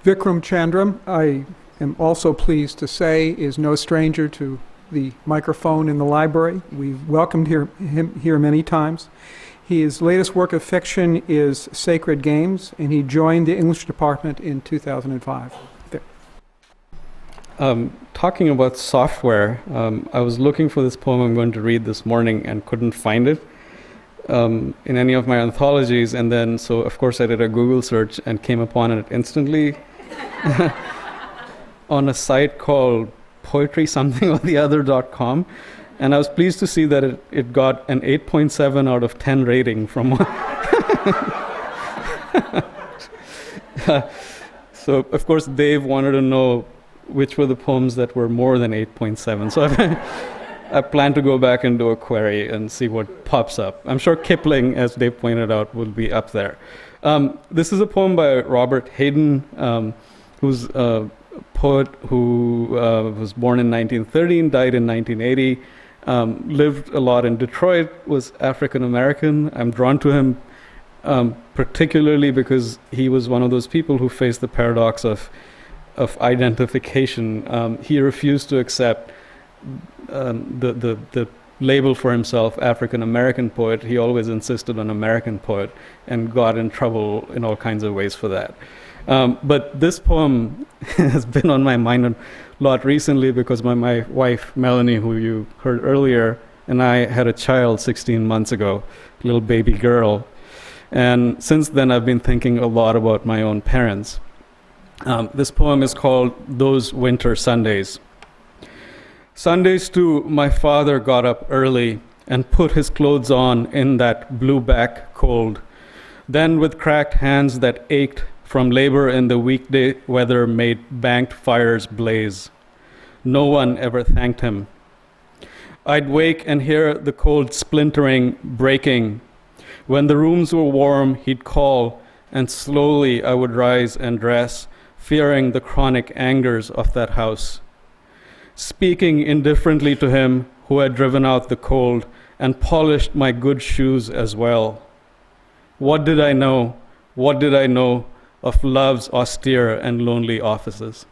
Vikram Chandra, I am also pleased to say, is no stranger to the microphone in the library. We've welcomed him here many times. His latest work of fiction is Sacred Games, and he joined the English department in 2005. Talking about software, I was looking for this poem I'm going to read this morning and couldn't find it in any of my anthologies, and then so of course I did a Google search and came upon it instantly on a site called poetrysomethingortheother.com, and I was pleased to see that it got an 8.7 out of 10 rating from one. So of course Dave wanted to know which were the poems that were more than 8.7. So I plan to go back and do a query and see what pops up. I'm sure Kipling, as Dave pointed out, will be up there. This is a poem by Robert Hayden, who's a poet who was born in 1913, died in 1980, lived a lot in Detroit, was African American. I'm drawn to him particularly because he was one of those people who faced the paradox of identification. He refused to accept the label for himself, African American poet. He always insisted on American poet and got in trouble in all kinds of ways for that. But this poem has been on my mind a lot recently because my wife, Melanie, who you heard earlier, and I had a child 16 months ago, a little baby girl. And since then, I've been thinking a lot about my own parents. This poem is called Those Winter Sundays. Sundays too, my father got up early and put his clothes on in that blue back cold. Then with cracked hands that ached from labor in the weekday weather made banked fires blaze. No one ever thanked him. I'd wake and hear the cold splintering, breaking. When the rooms were warm, he'd call, and slowly I would rise and dress, fearing the chronic angers of that house. Speaking indifferently to him who had driven out the cold and polished my good shoes as well. What did I know? What did I know of love's austere and lonely offices?